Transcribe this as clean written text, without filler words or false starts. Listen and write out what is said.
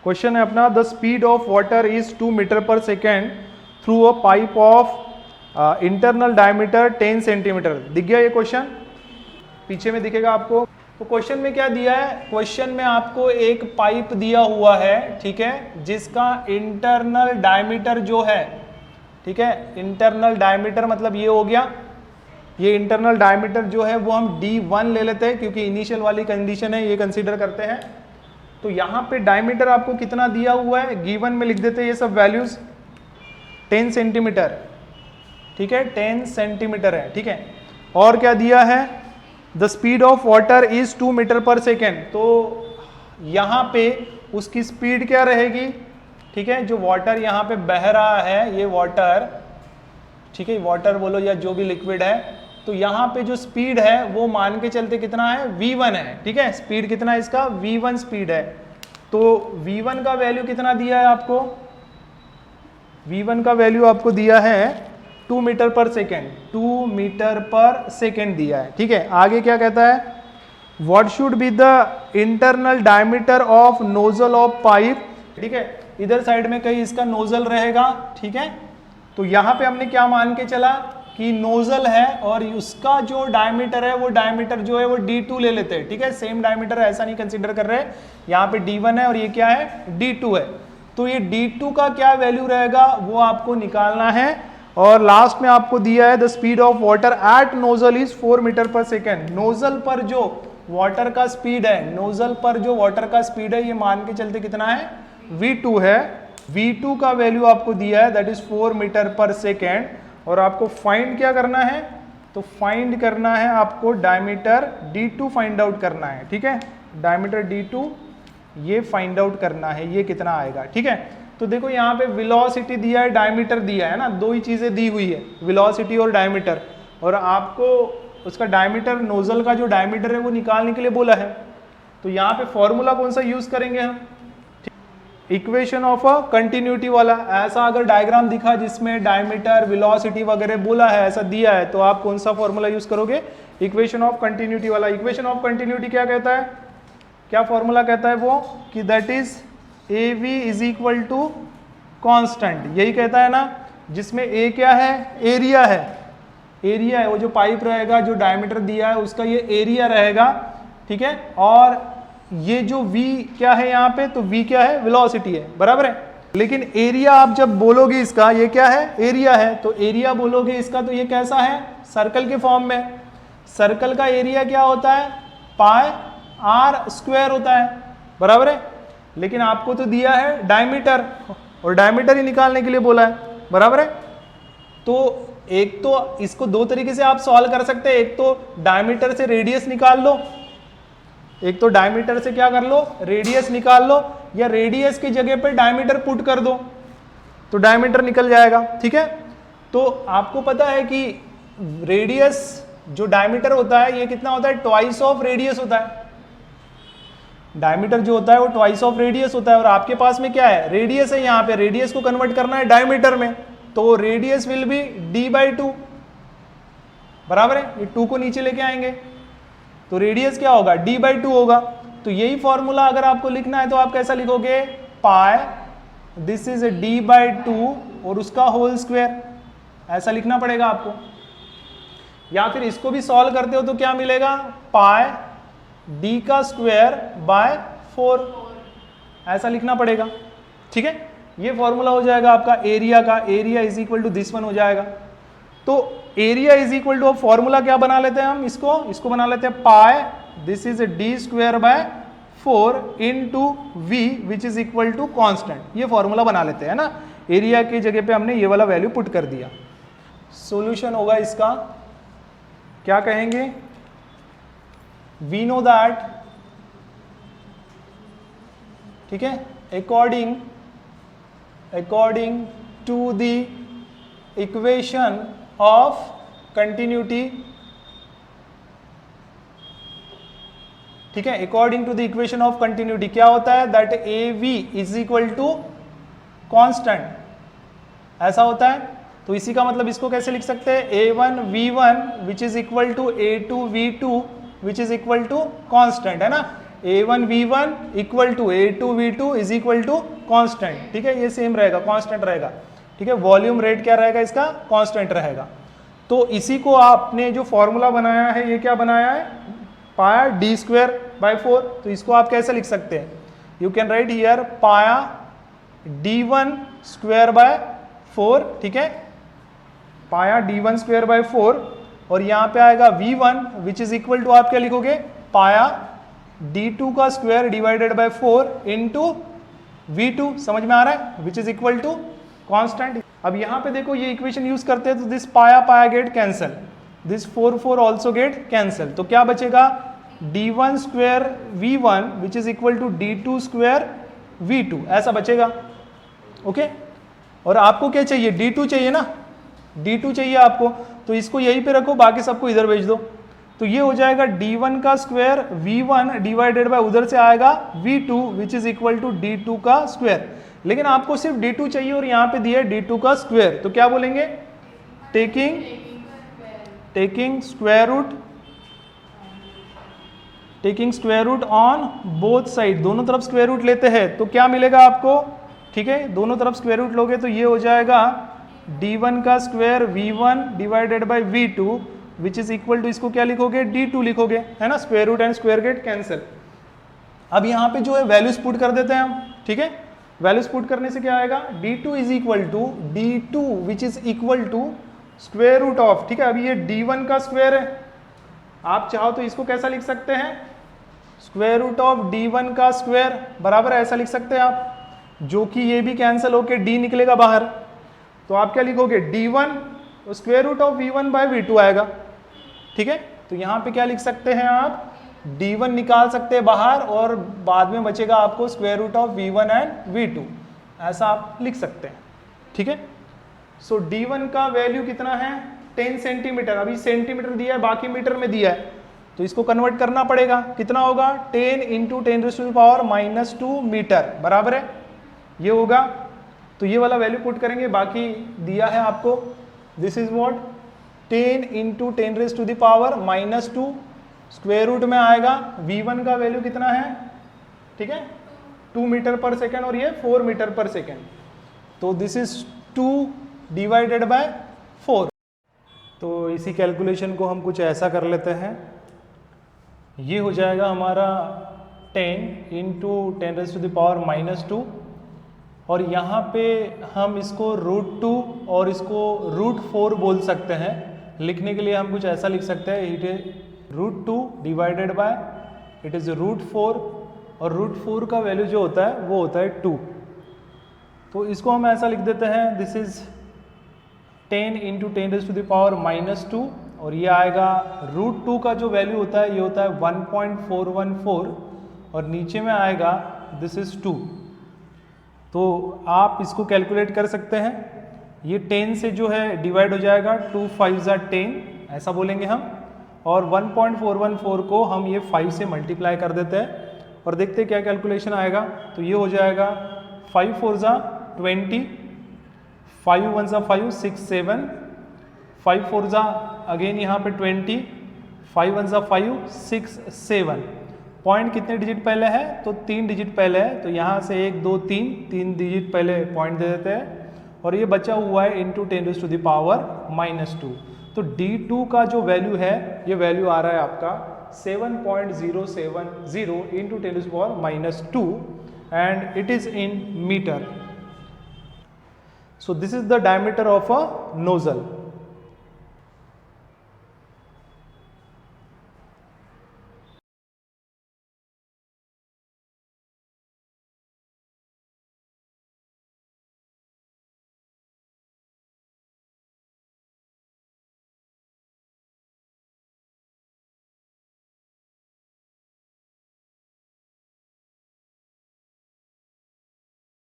Question है अपना, the speed of water is 2 metre per second through a pipe of internal diameter 10 centimetre. दिख गया ये question, पीछे में दिखेगा आपको। तो क्वेश्चन में क्या दिया है, क्वेश्चन में आपको एक पाइप दिया हुआ है, ठीक है, जिसका इंटरनल डायमीटर जो है, ठीक है, इंटरनल डायमीटर मतलब ये हो गया, ये इंटरनल डायमीटर जो है वो हम D1 ले लेते हैं क्योंकि इनिशियल वाली कंडीशन है, ये कंसीडर करते हैं। तो यहाँ पे डायमीटर आपको कितना दिया हुआ है, गिवन में लिख देते हैं ये सब वैल्यूज, 10 सेंटीमीटर, ठीक है, 10 सेंटीमीटर है, ठीक है। और क्या दिया है, the speed of water is 2 metre per second. तो यहाँ पे उसकी स्पीड क्या रहेगी, ठीक है, जो वाटर यहाँ पे बह रहा है, ये वाटर, ठीक है, वाटर बोलो या जो भी लिक्विड है, तो यहाँ पे जो स्पीड है वो मान के चलते कितना है, v1 है, ठीक है, स्पीड कितना है इसका, v1 स्पीड है। तो v1 का वैल्यू कितना दिया है आपको, v1 का वैल्यू आपको दिया है 2 metre per second, 2 metre per second दिया है, ठीक है। आगे क्या कहता है, what should be the internal diameter of nozzle of pipe, ठीक है, इधर साइड में कहीं इसका नोजल रहेगा, ठीक है। तो यहाँ पे हमने क्या मान के चला कि नोजल है और उसका जो डायमीटर है वो डायमीटर जो है वो D2 ले लेते हैं, ठीक है, सेम डायमीटर है ऐसा नहीं कंसीडर कर रहे, यहाँ पे D1 है और ये क्या है, D2 है। तो ये D2 का क्या वैल्यू रहेगा वो आपको निकालना है। और लास्ट में आपको दिया है the speed of water at nozzle is 4 meter per second. Nozzle पर जो वाटर का स्पीड है, नोजल पर जो वाटर का स्पीड है ये मान के चलते कितना है, V2 है। V2 का वैल्यू आपको दिया है that is 4 meter per second. और आपको फाइंड क्या करना है, तो फाइंड करना है आपको डायमीटर D2 फाइंड आउट करना है, ठीक है, डायमीटर D2 ये फाइंड आउट करना है, ये कितना आएगा, ठीक है। तो देखो यहाँ पे वेलोसिटी दिया है, डायमीटर दिया है ना, दो ही चीजें दी हुई है, वेलोसिटी और डायमीटर, और आपको उसका डायमीटर, नोजल का जो डायमीटर है वो निकालने के लिए बोला है। तो यहाँ पे फॉर्मूला कौन सा यूज करेंगे हम, इक्वेशन ऑफ अ कंटिन्यूटी वाला। ऐसा अगर डायग्राम दिखा जिसमें डायमीटर, वेलोसिटी वगैरह बोला है, ऐसा दिया है, तो आप कौन सा फॉर्मूला यूज करोगे, इक्वेशन ऑफ कंटिन्यूटी वाला। इक्वेशन ऑफ कंटिन्यूटी क्या कहता है, क्या फॉर्मूला कहता है वो, कि that is AV is equal to constant, यही कहता है ना, जिसमें A क्या है, एरिया है, एरिया है, वो जो पाइप रहेगा, जो डायमीटर दिया है उसका ये एरिया रहेगा, ठीक है। और ये जो V क्या है यहाँ पे, तो V क्या है, वेलोसिटी है, बराबर है। लेकिन एरिया आप जब बोलोगे इसका, ये क्या है, एरिया है, तो एरिया बोलोगे इसका, तो ये कैसा है, सर्कल के फॉर्म में। सर्कल का एरिया क्या होता है, पाई r स्क्वायर होता है, बराबर है। लेकिन आपको तो दिया है डायमीटर, और डायमीटर ही निकालने के लिए बोला है, बराबर है। तो एक तो इसको दो तरीके से आप सॉल्व कर सकते हैं, एक तो डायमीटर से रेडियस निकाल लो, एक तो डायमीटर से क्या कर लो, रेडियस निकाल लो, या रेडियस की जगह पे डायमीटर पुट कर दो तो डायमीटर निकल जाएगा, ठीक है। तो आपको पता है कि रेडियस जो डायमीटर होता है ये कितना होता है, ट्वाइस ऑफ रेडियस होता है। डायमीटर जो होता है वो ट्वाइस ऑफ रेडियस होता है, और आपके पास में क्या है, रेडियस है, यहाँ पे रेडियस को कन्वर्ट करना है डायमीटर में, तो रेडियस विल बी D/2, बराबर है। ये 2 को नीचे लेके आएंगे तो रेडियस क्या होगा, D/2 होगा। तो यही फॉर्मूला अगर आपको लिखना है तो आप कैसा लिखोगे, पाई दिस इज D/2 और उसका होल स्क्वायर, ऐसा लिखना पड़ेगा आपको। या फिर इसको भी सॉल्व करते हो तो क्या मिलेगा, पाई D का स्क्वायर बाय 4, ऐसा लिखना पड़ेगा, ठीक है। ये फॉर्मूला हो जाएगा आपका एरिया का, area is equal to this one हो जाएगा। तो area is equal to, formula क्या बना लेते हैं हम, इसको बना लेते हैं pi this is D square by 4 into V which is equal to constant. ये फॉर्मूला बना लेते हैं ना, एरिया की जगह पे हमने ये वाला वैल्यू पुट कर दिया। सॉल्यूशन होगा इसका, क्या कहेंगे, we know that, ठीक है, according to the equation of continuity, ठीक है, according to the equation of continuity क्या होता है, that AV is equal to constant, ऐसा होता है। तो इसी का मतलब इसको कैसे लिख सकते हैं, A1 V1 which is equal to A2 V2 which is equal to constant, है ना। A1V1 equal to A2V2 is equal to constant, ठीक है, ये सेम रहेगा, कॉन्स्टेंट रहेगा, ठीक है, वॉल्यूम रेट क्या रहेगा इसका, कॉन्स्टेंट रहेगा। तो इसी को आपने जो फॉर्मूला बनाया है ये क्या बनाया है, पाया d²/4, तो इसको आप कैसे लिख सकते हैं, यू कैन राइट हियर पाया d1²/4, ठीक है, पाया d1²/4, और यहाँ पे आएगा V1 which is equal to आप क्या लिखोगे, पाया d2² divided by 4 into V2, समझ में आ रहा है, which is equal to constant. अब यहाँ पे देखो ये इक्वेशन यूज करते हैं तो दिस पाया पाया get cancel, this 4 also get cancel, तो क्या बचेगा d1² V1 which is equal to d2² V2, ऐसा बचेगा, ओके। और आपको क्या चाहिए, d2 चाहिए ना, d2 चाहिए आपको, तो इसको यहीं पे रखो, बाकी सबको इधर भेज दो, तो ये हो जाएगा d1² V1 डिवाइडेड बाय उधर से आएगा V2 which is equal to d2², लेकिन आपको सिर्फ d2 चाहिए और यहाँ पे दिया है d2², तो क्या बोलेंगे, taking square root on both side, दोनों तरफ स्क्वायर रूट लेते हैं तो क्या मिलेगा आपको, ठीक है, दोनों तरफ स्क्वायर रूट लोगे तो ये हो जाएगा d1² V1 divided by V2 which is equal to, इसको क्या लिखोगे, d2 लिखोगे, है ना, square root and square get cancel. अब यहाँ पे जो है वैल्यूज पुट कर देते हैं हम, ठीक है, वैल्यूज पुट करने से क्या आएगा, d2 is equal to d2 which is equal to square root of, ठीक है, अभी ये d1 का स्क्वायर है, आप चाहो तो इसको कैसा लिख सकते हैं, स्क्वायर रूट ऑफ d1 का स्क्वायर बराबर ऐसा लिख सकते हैं आप, जो कि ये भी कैंसिल होके d निकलेगा बाहर, तो आप क्या लिखोगे, d1 square root of V1 bye V2 आएगा, ठीक है, तो यहाँ पे क्या लिख सकते हैं आप, d1 निकाल सकते हैं बाहर और बाद में बचेगा आपको square root of V1 and V2, ऐसा आप लिख सकते हैं, ठीक है। सो d1 का वैल्यू कितना है, 10 सेंटीमीटर, अभी सेंटीमीटर दिया है, बाकी मीटर में दिया है, तो इसको कन्वर्ट करना पड़ेगा, कितना होगा, 10 × 10⁻⁻² मीटर, बराबर है, ये होगा, तो ये वाला वैल्यू पुट करेंगे, बाकी दिया है आपको, this is what 10 × 10⁻⁻² square root में आएगा, V1 का वैल्यू कितना है, ठीक है, 2 मीटर पर सेकेंड और ये 4 मीटर पर सेकेंड, तो दिस इज 2 डिवाइडेड बाय 4। तो इसी कैलकुलेशन को हम कुछ ऐसा कर लेते हैं, ये हो जाएगा हमारा 10 × 10⁻⁻², और यहाँ पे हम इसको √2 और इसको √4 बोल सकते हैं, लिखने के लिए हम कुछ ऐसा लिख सकते हैं, it is √2 divided by it is √4, और √4 का वैल्यू जो होता है वो होता है 2, तो इसको हम ऐसा लिख देते हैं, दिस इज 10 × 10⁻⁻², और ये आएगा √2 का जो वैल्यू होता है ये होता है 1.414, और नीचे में आएगा दिस इज 2, तो आप इसको कैलकुलेट कर सकते हैं, ये 10 से जो है डिवाइड हो जाएगा, 2 5 = 10 ऐसा बोलेंगे हम, और 1.414 को हम ये 5 से मल्टीप्लाई कर देते हैं और देखते हैं क्या कैलकुलेशन आएगा, तो ये हो जाएगा 5 4 = 20, 5 1 = 5 6 7, 5 4 अगेन यहाँ पे 20, 5 1 = 5 6 7, पॉइंट कितने डिजिट पहले है, तो 3 डिजिट पहले है, तो यहाँ से 1 2 3 डिजिट पहले पॉइंट दे देते हैं, और ये बचा हुआ है × 10⁻⁻², तो d2 का जो वैल्यू है ये वैल्यू आ रहा है आपका 7.070 × 10⁻², and it is in meter. So this is the diameter of a nozzle.